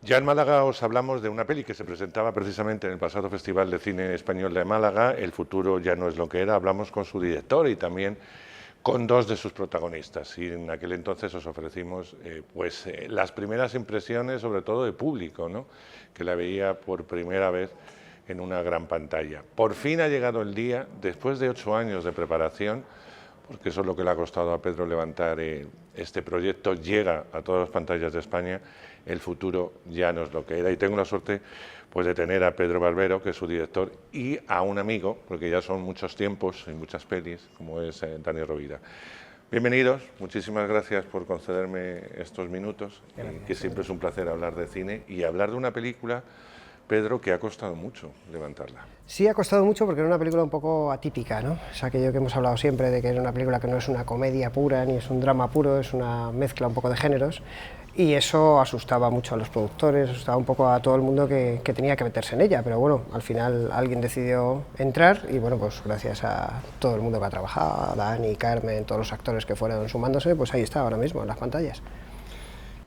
Ya en Málaga os hablamos de una peli que se presentaba precisamente en el pasado Festival de Cine Español de Málaga, El futuro ya no es lo que era. Hablamos con su director y también con dos de sus protagonistas. Y en aquel entonces os ofrecimos las primeras impresiones, sobre todo de público, ¿no? Que la veía por primera vez en una gran pantalla. Por fin ha llegado el día, después de 8 años de preparación, porque eso es lo que le ha costado a Pedro levantar este proyecto, llega a todas las pantallas de España. El futuro ya no es lo que era, y tengo la suerte pues de tener a Pedro Barbero, que es su director, y a un amigo, porque ya son muchos tiempos y muchas pelis, como es Dani Rovira. Bienvenidos, muchísimas gracias por concederme estos minutos, que siempre es un placer hablar de cine y hablar de una película, Pedro, que ha costado mucho levantarla. Sí, ha costado mucho porque era una película un poco atípica, ¿no? Es aquello que hemos hablado siempre de que era una película que no es una comedia pura ni es un drama puro, es una mezcla un poco de géneros, y eso asustaba mucho a los productores, asustaba un poco a todo el mundo que tenía que meterse en ella, pero bueno, al final alguien decidió entrar y bueno, pues gracias a todo el mundo que ha trabajado, a Dani, Carmen, todos los actores que fueron sumándose, pues ahí está ahora mismo en las pantallas.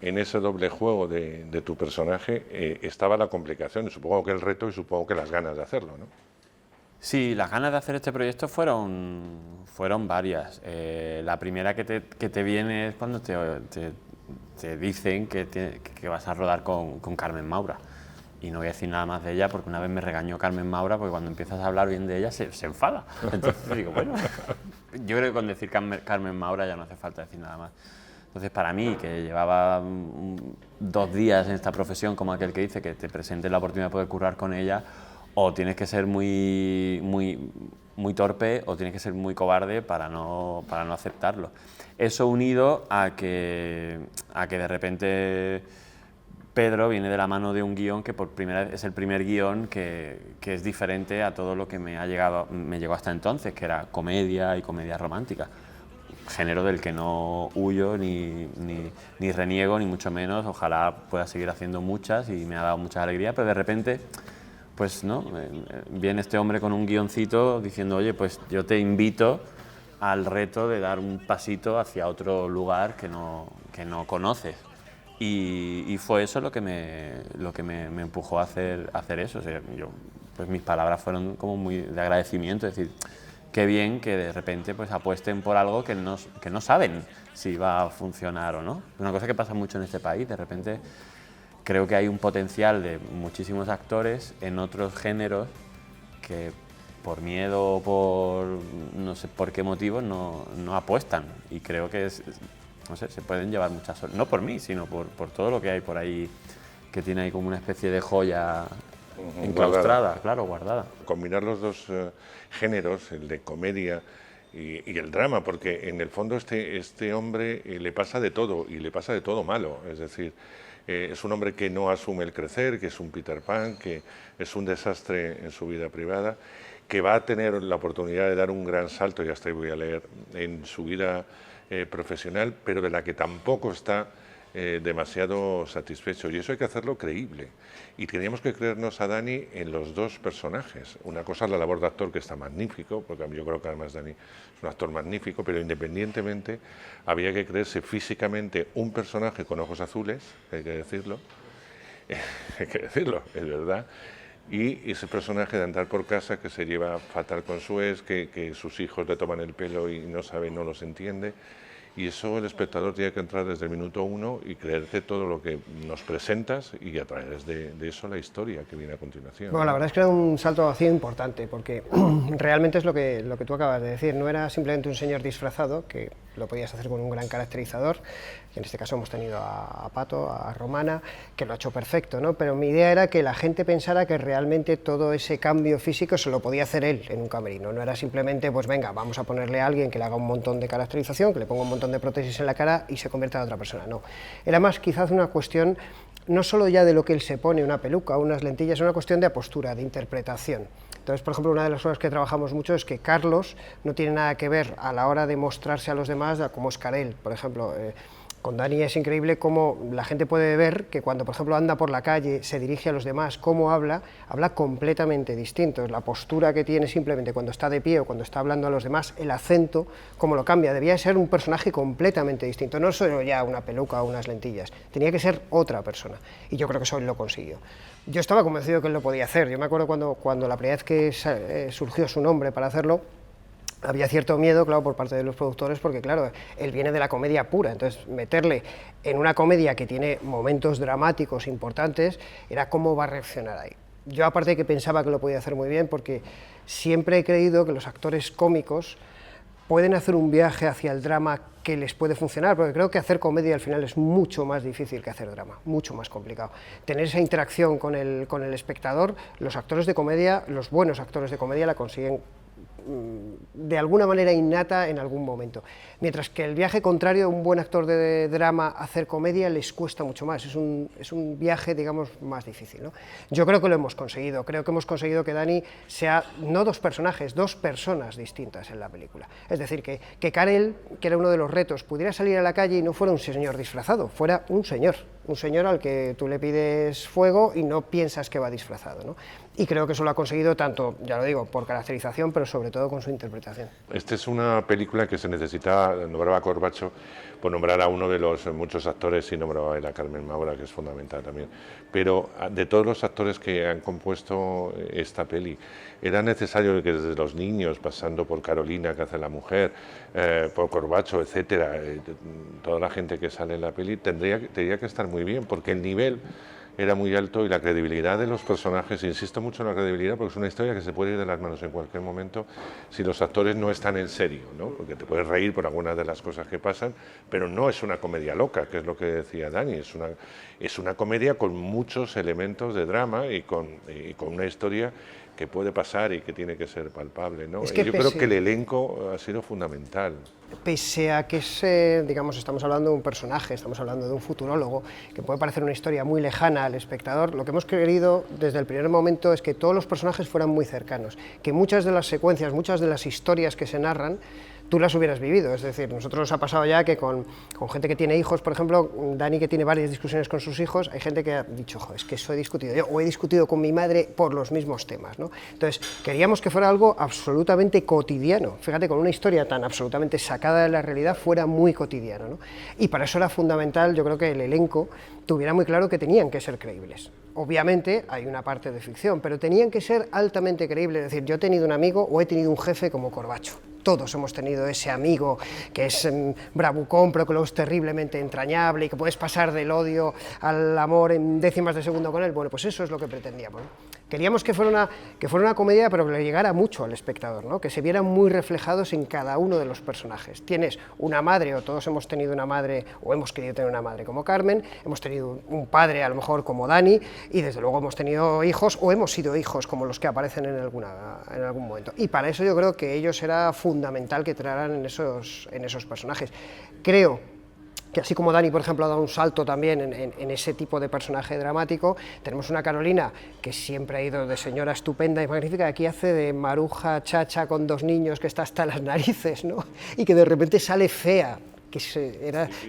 En ese doble juego de tu personaje estaba la complicación, y supongo que el reto y supongo que las ganas de hacerlo, ¿no? Sí, las ganas de hacer este proyecto fueron varias. La primera que te viene es cuando te dicen que vas a rodar con Carmen Maura. Y no voy a decir nada más de ella porque una vez me regañó Carmen Maura porque cuando empiezas a hablar bien de ella se enfada. Entonces digo, bueno, yo creo que con decir Carmen Maura ya no hace falta decir nada más. Entonces, para mí, que llevaba 2 días en esta profesión, como aquel que dice que te presente la oportunidad de poder currar con ella, o tienes que ser muy torpe o tienes que ser muy cobarde para no aceptarlo. Eso unido a que de repente Pedro viene de la mano de un guión que por primera vez es el primer guión que es diferente a todo lo que me llegó hasta entonces, que era comedia y comedia romántica. Género del que no huyo ni reniego, ni mucho menos. Ojalá pueda seguir haciendo muchas y me ha dado mucha alegría, pero de repente, pues no, viene este hombre con un guioncito diciendo, oye, pues yo te invito al reto de dar un pasito hacia otro lugar que no conoces. Y fue eso lo que me empujó a hacer eso. O sea, pues mis palabras fueron como muy de agradecimiento, es decir, qué bien que de repente pues apuesten por algo que no saben si va a funcionar o no. Una cosa que pasa mucho en este país, de repente creo que hay un potencial de muchísimos actores en otros géneros que por miedo o por no sé por qué motivos no apuestan, y creo que no sé, se pueden llevar muchas sorpresas, no por mí, sino por todo lo que hay por ahí, que tiene ahí como una especie de joya enclaustrada, claro, guardada. Combinar los dos géneros, el de comedia y el drama, porque en el fondo este hombre le pasa de todo, y le pasa de todo malo. Es decir, es un hombre que no asume el crecer, que es un Peter Pan, que es un desastre en su vida privada, que va a tener la oportunidad de dar un gran salto, y hasta ahí voy a leer, en su vida profesional, pero de la que tampoco está demasiado satisfecho, y eso hay que hacerlo creíble, y teníamos que creernos a Dani en los dos personajes. Una cosa es la labor de actor, que está magnífico, porque yo creo que además Dani es un actor magnífico, pero independientemente había que creerse físicamente un personaje con ojos azules, hay que decirlo, es verdad, y ese personaje de andar por casa que se lleva fatal con su ex, que sus hijos le toman el pelo y no sabe, no los entiende. Y eso el espectador tiene que entrar desde el minuto 1 y creerte todo lo que nos presentas, y a través de eso la historia que viene a continuación. Bueno, la verdad es que era un salto vacío importante, porque realmente es lo que tú acabas de decir, no era simplemente un señor disfrazado, que lo podías hacer con un gran caracterizador, que en este caso hemos tenido a Pato, a Romana, que lo ha hecho perfecto, ¿no? Pero mi idea era que la gente pensara que realmente todo ese cambio físico se lo podía hacer él en un camerino, no era simplemente, pues venga, vamos a ponerle a alguien que le haga un montón de caracterización, que le ponga un montón de prótesis en la cara y se convierta en otra persona, no. Era más quizás una cuestión no solo ya de lo que él se pone, una peluca, unas lentillas, es una cuestión de postura, de interpretación. Entonces, por ejemplo, una de las cosas que trabajamos mucho es que Carlos no tiene nada que ver a la hora de mostrarse a los demás como Oscar él, por ejemplo. Con Dani es increíble cómo la gente puede ver que cuando, por ejemplo, anda por la calle, se dirige a los demás, cómo habla completamente distinto. La postura que tiene simplemente cuando está de pie o cuando está hablando a los demás, el acento, cómo lo cambia. Debía ser un personaje completamente distinto, no solo ya una peluca o unas lentillas, tenía que ser otra persona. Y yo creo que eso él lo consiguió. Yo estaba convencido que él lo podía hacer. Yo me acuerdo cuando la primera vez que surgió su nombre para hacerlo, había cierto miedo, claro, por parte de los productores, porque claro, él viene de la comedia pura, entonces meterle en una comedia que tiene momentos dramáticos importantes, era cómo va a reaccionar ahí. Yo aparte de que pensaba que lo podía hacer muy bien, porque siempre he creído que los actores cómicos pueden hacer un viaje hacia el drama que les puede funcionar, porque creo que hacer comedia al final es mucho más difícil que hacer drama, mucho más complicado. Tener esa interacción con el espectador, los actores de comedia, los buenos actores de comedia la consiguen de alguna manera innata en algún momento, mientras que el viaje contrario, un buen actor de drama hacer comedia les cuesta mucho más, es un viaje, digamos, más difícil, ¿no? Yo creo que lo hemos conseguido, creo que hemos conseguido que Dani sea no dos personajes, dos personas distintas en la película, es decir, que Karel, que era uno de los retos, pudiera salir a la calle y no fuera un señor disfrazado, fuera un señor al que tú le pides fuego y no piensas que va disfrazado, ¿no? Y creo que eso lo ha conseguido tanto, ya lo digo, por caracterización, pero sobre todo con su interpretación. Esta es una película que se necesita, nombraba a Corbacho, por nombrar a uno de los muchos actores, y nombraba a Carmen Maura, que es fundamental también, pero de todos los actores que han compuesto esta peli, era necesario que desde los niños, pasando por Carolina, que hace la mujer, por Corbacho, etcétera, toda la gente que sale en la peli, tendría que estar muy bien, porque el nivel era muy alto y la credibilidad de los personajes, insisto mucho en la credibilidad porque es una historia que se puede ir de las manos en cualquier momento si los actores no están en serio, ¿no? Porque te puedes reír por algunas de las cosas que pasan, pero no es una comedia loca, que es lo que decía Dani, es una comedia con muchos elementos de drama y con una historia que puede pasar y que tiene que ser palpable, ¿no? Yo creo que el elenco ha sido fundamental. Pese a que digamos, estamos hablando de un personaje, estamos hablando de un futurólogo, que puede parecer una historia muy lejana al espectador, lo que hemos querido desde el primer momento es que todos los personajes fueran muy cercanos, que muchas de las secuencias, muchas de las historias que se narran, tú las hubieras vivido, es decir, nosotros nos ha pasado ya que con gente que tiene hijos, por ejemplo, Dani que tiene varias discusiones con sus hijos, hay gente que ha dicho, es que eso he discutido yo, o he discutido con mi madre por los mismos temas, ¿no? Entonces, queríamos que fuera algo absolutamente cotidiano, fíjate, con una historia tan absolutamente sacada de la realidad, fuera muy cotidiano, ¿no? Y para eso era fundamental, yo creo que el elenco tuviera muy claro que tenían que ser creíbles. Obviamente hay una parte de ficción, pero tenían que ser altamente creíbles, es decir, yo he tenido un amigo o he tenido un jefe como Corbacho. Todos hemos tenido ese amigo que es bravucón, pero que luego es terriblemente entrañable y que puedes pasar del odio al amor en décimas de segundo con él. Bueno, pues eso es lo que pretendíamos, ¿no? Queríamos que fuera una comedia, pero que le llegara mucho al espectador, ¿no? Que se vieran muy reflejados en cada uno de los personajes. Tienes una madre, o todos hemos tenido una madre, o hemos querido tener una madre como Carmen, hemos tenido un padre a lo mejor como Dani, y desde luego hemos tenido hijos, o hemos sido hijos como los que aparecen en algún momento. Y para eso yo creo que ellos era fundamental que entraran en esos personajes. Creo que así como Dani, por ejemplo, ha dado un salto también en ese tipo de personaje dramático, tenemos una Carolina que siempre ha ido de señora estupenda y magnífica, aquí hace de maruja chacha con dos niños que está hasta las narices, ¿no? Y que de repente sale fea, que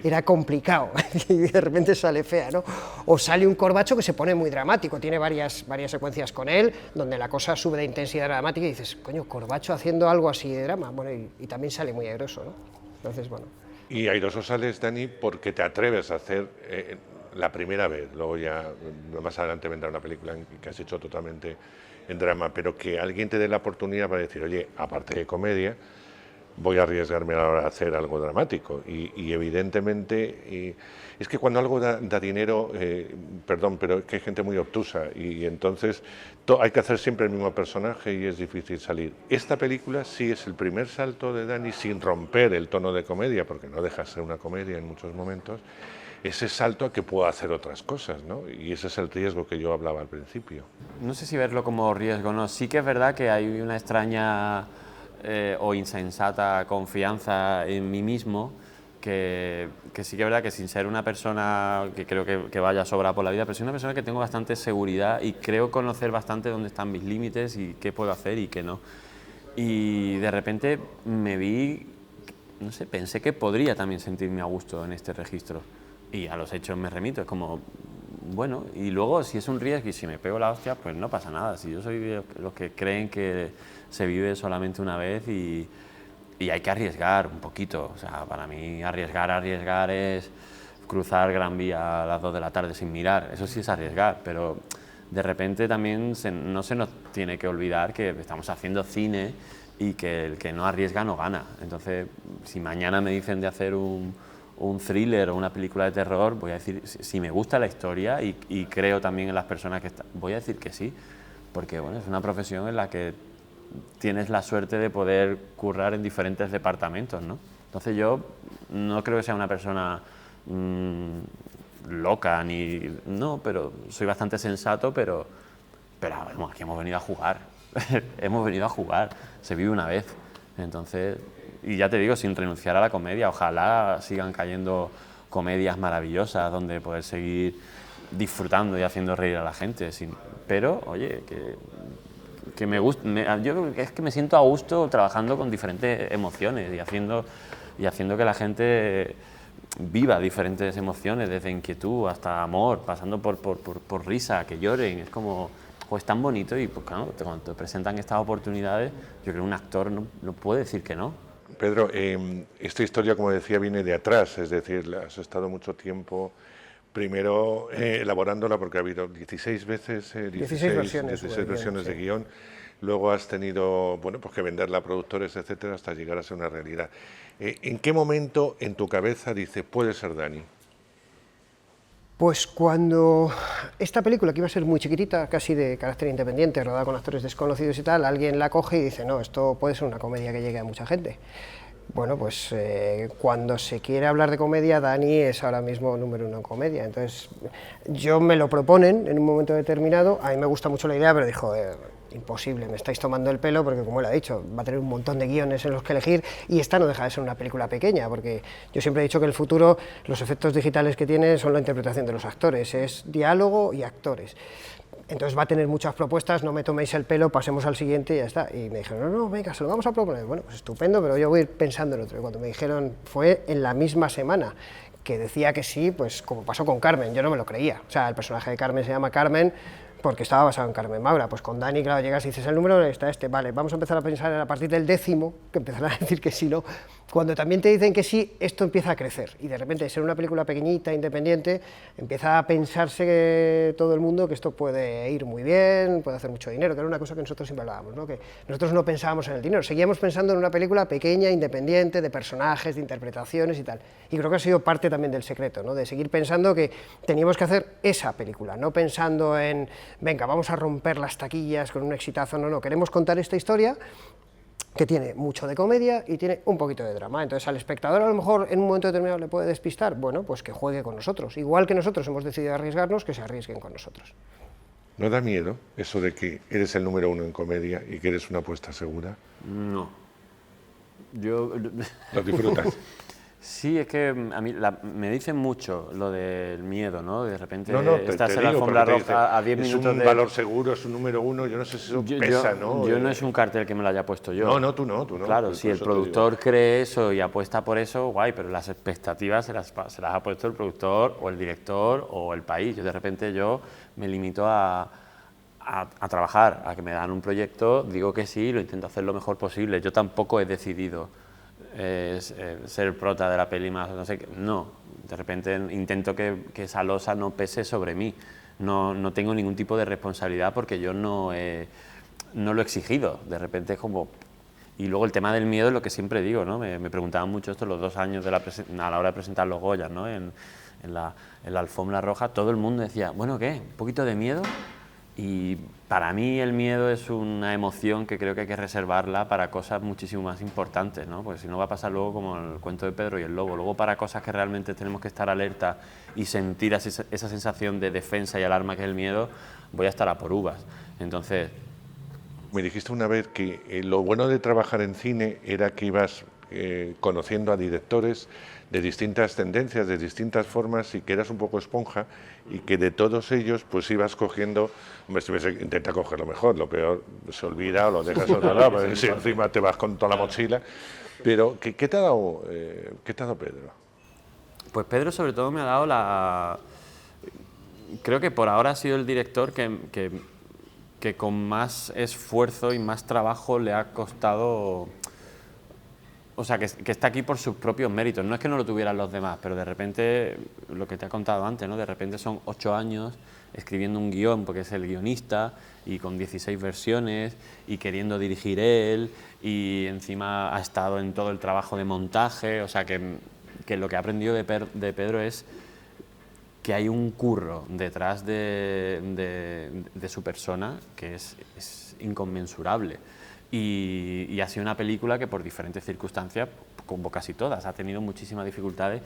era complicado, y de repente sale fea, ¿no? O sale un Corbacho que se pone muy dramático, tiene varias secuencias con él, donde la cosa sube de intensidad dramática y dices, coño, Corbacho haciendo algo así de drama, bueno, y también sale muy airoso, ¿no? Entonces, bueno. Y airoso sales, Dani, porque te atreves a hacer la primera vez, luego ya más adelante vendrá una película que has hecho totalmente en drama, pero que alguien te dé la oportunidad para decir, oye, aparte de comedia, voy a arriesgarme ahora a hacer algo dramático. Y evidentemente, es que cuando algo da dinero, perdón, pero es que hay gente muy obtusa y entonces hay que hacer siempre el mismo personaje y es difícil salir. Esta película sí es el primer salto de Dani sin romper el tono de comedia, porque no deja de ser una comedia en muchos momentos, ese salto a que pueda hacer otras cosas, ¿no? Y ese es el riesgo que yo hablaba al principio. No sé si verlo como riesgo o no, sí que es verdad que hay una extraña o insensata confianza en mí mismo, que sí que es verdad que sin ser una persona que creo que vaya sobra por la vida, pero soy una persona que tengo bastante seguridad y creo conocer bastante dónde están mis límites y qué puedo hacer y qué no. Y de repente me vi no sé, pensé que podría también sentirme a gusto en este registro. Y a los hechos me remito, es como, bueno, y luego si es un riesgo y si me pego la hostia, pues no pasa nada. Si yo soy de los que creen que se vive solamente una vez y hay que arriesgar un poquito. O sea, para mí arriesgar es cruzar Gran Vía a las 2 de la tarde sin mirar. Eso sí es arriesgar, pero de repente también no se nos tiene que olvidar que estamos haciendo cine y que el que no arriesga no gana. Entonces, si mañana me dicen de hacer un thriller o una película de terror, voy a decir, si me gusta la historia y creo también en las personas que están, voy a decir que sí, porque bueno, es una profesión en la que tienes la suerte de poder currar en diferentes departamentos, ¿no? Entonces yo no creo que sea una persona loca, no, pero soy bastante sensato, pero bueno, aquí hemos venido a jugar, hemos venido a jugar, se vive una vez, entonces, y ya te digo, sin renunciar a la comedia, ojalá sigan cayendo comedias maravillosas donde poder seguir disfrutando y haciendo reír a la gente, pero, oye, que me gusta, yo es que me siento a gusto trabajando con diferentes emociones y haciendo que la gente viva diferentes emociones, desde inquietud hasta amor, pasando por risa, que lloren, es como, pues tan bonito y pues claro, cuando te presentan estas oportunidades, yo creo que un actor no puede decir que no. Pedro, esta historia, como decía, viene de atrás, es decir, has estado mucho tiempo primero elaborándola porque ha habido 16 veces, 16 versiones, 16 versiones de guión, luego has tenido bueno, pues que venderla a productores, etcétera, hasta llegar a ser una realidad. ¿En qué momento en tu cabeza dices, puede ser Dani? Pues cuando esta película, que iba a ser muy chiquitita, casi de carácter independiente, rodada con actores desconocidos y tal, alguien la coge y dice, no, esto puede ser una comedia que llegue a mucha gente. Bueno, pues cuando se quiere hablar de comedia, Dani es ahora mismo número 1 en comedia. Entonces, yo me lo proponen en un momento determinado, a mí me gusta mucho la idea, pero dijo, imposible, me estáis tomando el pelo, porque como él ha dicho, va a tener un montón de guiones en los que elegir, y esta no deja de ser una película pequeña, porque yo siempre he dicho que el futuro, los efectos digitales que tiene son la interpretación de los actores, es diálogo y actores. Entonces va a tener muchas propuestas, no me toméis el pelo, pasemos al siguiente y ya está. Y me dijeron, no, venga, se lo vamos a proponer. Bueno, pues estupendo, pero yo voy a ir pensando en otro. Y cuando me dijeron, fue en la misma semana que decía que sí, pues como pasó con Carmen, yo no me lo creía. O sea, el personaje de Carmen se llama Carmen porque estaba basado en Carmen Maura. Pues con Dani, claro, llegas y dices, el número está este, vale, vamos a empezar a pensar a partir del 10º, que empezarán a decir que sí, no. Cuando también te dicen que sí, esto empieza a crecer, y de repente, de ser una película pequeñita, independiente, empieza a pensarse que todo el mundo que esto puede ir muy bien, puede hacer mucho dinero, que era una cosa que nosotros siempre hablábamos, ¿no? Que nosotros no pensábamos en el dinero, seguíamos pensando en una película pequeña, independiente, de personajes, de interpretaciones y tal. Y creo que ha sido parte también del secreto, ¿no? De seguir pensando que teníamos que hacer esa película, no pensando en, venga, vamos a romper las taquillas con un exitazo, no, queremos contar esta historia que tiene mucho de comedia y tiene un poquito de drama. Entonces al espectador a lo mejor en un momento determinado le puede despistar, bueno, pues que juegue con nosotros. Igual que nosotros hemos decidido arriesgarnos, que se arriesguen con nosotros. ¿No da miedo eso de que eres el número 1 en comedia y que eres una apuesta segura? No. ¿Lo disfrutas? Sí, es que a mí me dicen mucho lo del miedo, ¿no? De repente estás en te la digo, alfombra porque roja a 10 minutos de... Es un valor seguro, es un número 1, yo no sé si eso pesa, ¿no? Yo no es un cartel que me lo haya puesto yo. No, tú no. Claro, Pues si el productor cree eso y apuesta por eso, guay, pero las expectativas se las ha puesto el productor o el director o el país. Yo de repente me limito a trabajar, a que me dan un proyecto, digo que sí, lo intento hacer lo mejor posible. Yo tampoco he decidido ser el prota de la peli más, no sé qué. No, de repente intento que esa losa no pese sobre mí. No tengo ningún tipo de responsabilidad porque yo no lo he exigido. De repente es como... Y luego el tema del miedo es lo que siempre digo, ¿no? Me preguntaban mucho esto los 2 años a la hora de presentar los Goyas, ¿no? En la alfombra roja, todo el mundo decía, bueno, ¿qué? ¿Un poquito de miedo? Y para mí el miedo es una emoción que creo que hay que reservarla para cosas muchísimo más importantes, ¿no? Porque si no va a pasar luego como el cuento de Pedro y el Lobo. Luego para cosas que realmente tenemos que estar alerta y sentir esa sensación de defensa y alarma que es el miedo, voy a estar a por uvas. Entonces... Me dijiste una vez que lo bueno de trabajar en cine era que ibas conociendo a directores de distintas tendencias, de distintas formas, y que eras un poco esponja y que de todos ellos pues ibas cogiendo, hombre, intenta coger lo mejor, lo peor se olvida o lo dejas a otro lado, porque si encima te vas con toda la mochila. Pero, ¿qué te ha dado Pedro? Pues Pedro sobre todo me ha dado creo que por ahora ha sido el director que con más esfuerzo y más trabajo le ha costado, o sea, que está aquí por sus propios méritos. No es que no lo tuvieran los demás, pero de repente, lo que te he contado antes, ¿no? De repente son 8 años escribiendo un guión, porque es el guionista, y con 16 versiones, y queriendo dirigir él, y encima ha estado en todo el trabajo de montaje. O sea, que lo que he aprendido de Pedro es que hay un curro detrás de su persona que es inconmensurable. Y ha sido una película que por diferentes circunstancias, como casi todas, ha tenido muchísimas dificultades,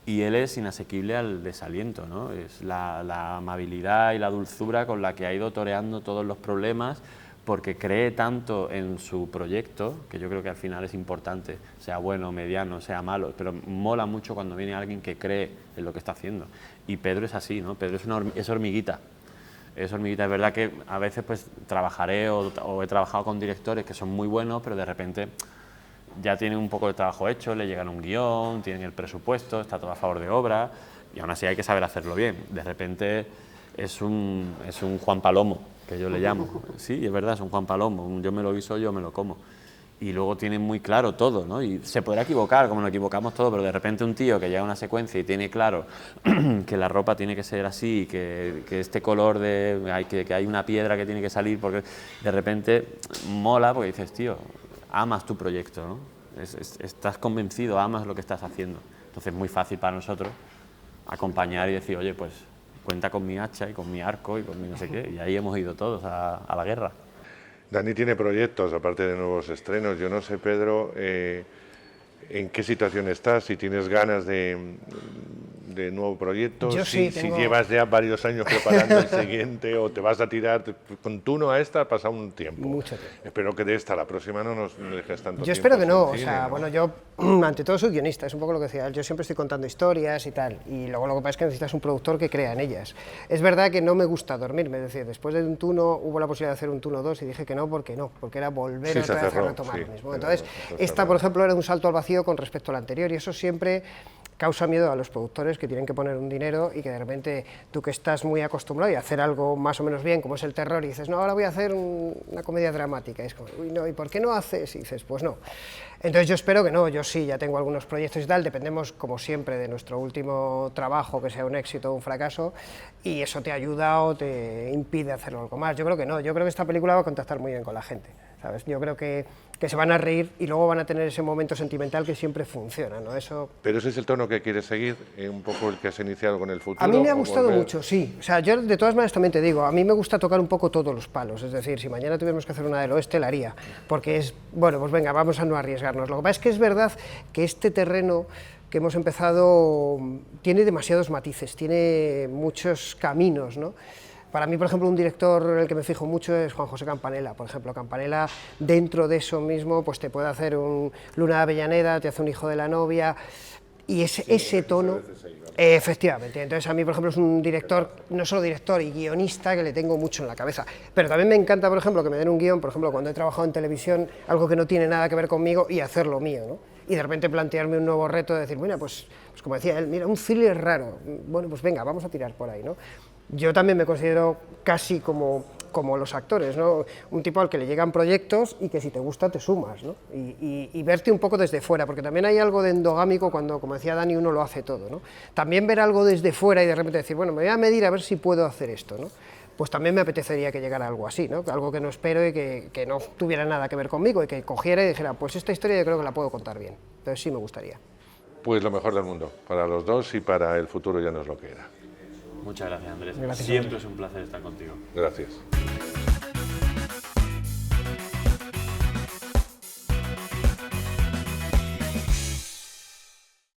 y él es inasequible al desaliento, ¿no? Es la amabilidad y la dulzura con la que ha ido toreando todos los problemas, porque cree tanto en su proyecto, que yo creo que al final es importante, sea bueno, mediano, sea malo, pero mola mucho cuando viene alguien que cree en lo que está haciendo. Y Pedro es así, ¿no? Pedro es hormiguita. Es hormiguita. Es verdad que a veces pues trabajaré o he trabajado con directores que son muy buenos, pero de repente ya tienen un poco de trabajo hecho, le llegan un guión, tienen el presupuesto, está todo a favor de obra, y aún así hay que saber hacerlo bien. De repente es un Juan Palomo, que yo le llamo. Sí, es verdad, es un Juan Palomo. Yo me lo guiso, yo me lo como. Y luego tienen muy claro todo, ¿no? Y se podrá equivocar, como nos equivocamos todos, pero de repente un tío que llega a una secuencia y tiene claro que la ropa tiene que ser así, que este color que hay una piedra que tiene que salir, porque de repente mola, porque dices, tío, amas tu proyecto, ¿no? Estás convencido, amas lo que estás haciendo. Entonces es muy fácil para nosotros acompañar y decir, oye, pues cuenta con mi hacha y con mi arco y con mi no sé qué, y ahí hemos ido todos a la guerra. Dani tiene proyectos, aparte de nuevos estrenos. Yo no sé, Pedro, en qué situación estás, si tienes ganas de nuevo proyecto, Yo si llevas ya varios años preparando el siguiente, o te vas a tirar con Tuno a esta, ha pasado un tiempo. Mucho tiempo. Espero que de esta la próxima no nos dejes tanto tiempo. Yo espero que no, cine, o sea, ¿no? bueno, yo ante todo soy guionista, es un poco lo que decía él, yo siempre estoy contando historias y tal, y luego lo que pasa es que necesitas un productor que crea en ellas. Es verdad que no me gusta dormirme, es decir, después de un Tuno hubo la posibilidad de hacer un Tuno 2 y dije que no, porque era volver otra vez a retomar lo mismo. Entonces, esta, por ejemplo, era un salto al vacío con respecto a la anterior, y eso siempre causa miedo a los productores que tienen que poner un dinero y que de repente tú, que estás muy acostumbrado a hacer algo más o menos bien, como es el terror, y dices, no, ahora voy a hacer una comedia dramática, y es como, uy, no, ¿y por qué no haces? Y dices, pues no. Entonces yo espero que no, yo sí, ya tengo algunos proyectos y tal, dependemos como siempre de nuestro último trabajo, que sea un éxito o un fracaso, y eso te ayuda o te impide hacerlo algo más. Yo creo que no, yo creo que esta película va a contactar muy bien con la gente, ¿sabes? Yo creo que se van a reír y luego van a tener ese momento sentimental que siempre funciona, ¿no? Eso... Pero ese es el tono que quieres seguir, un poco el que has iniciado con el futuro. A mí me ha gustado mucho, sí. O sea, yo de todas maneras también te digo, a mí me gusta tocar un poco todos los palos, es decir, si mañana tuviéramos que hacer una del oeste, la haría, porque es, bueno, pues venga, vamos a no arriesgarnos. Lo que pasa es que es verdad que este terreno que hemos empezado tiene demasiados matices, tiene muchos caminos, ¿no? Para mí, por ejemplo, un director en el que me fijo mucho es Juan José Campanella. Por ejemplo, Campanella, dentro de eso mismo, pues te puede hacer un Luna de Avellaneda, te hace un Hijo de la novia, y ese tono, efectivamente. Entonces, a mí, por ejemplo, es un director, no solo director y guionista, que le tengo mucho en la cabeza. Pero también me encanta, por ejemplo, que me den un guión, por ejemplo, cuando he trabajado en televisión, algo que no tiene nada que ver conmigo, y hacerlo mío, ¿no? Y de repente plantearme un nuevo reto de decir, bueno, pues como decía él, mira, un thriller raro, bueno, pues venga, vamos a tirar por ahí, ¿no? Yo también me considero casi como los actores, ¿no? Un tipo al que le llegan proyectos y que si te gusta te sumas, ¿no? Y verte un poco desde fuera, porque también hay algo de endogámico cuando, como decía Dani, uno lo hace todo, ¿no? También ver algo desde fuera y de repente decir, bueno, me voy a medir a ver si puedo hacer esto, ¿no? Pues también me apetecería que llegara algo así, ¿no? Algo que no espero y que no tuviera nada que ver conmigo, y que cogiera y dijera, pues esta historia yo creo que la puedo contar bien. Entonces sí me gustaría. Pues lo mejor del mundo, para los dos, y para el futuro ya no es lo que era. Muchas gracias, Andrés. Gracias, Siempre es un placer estar contigo. Gracias.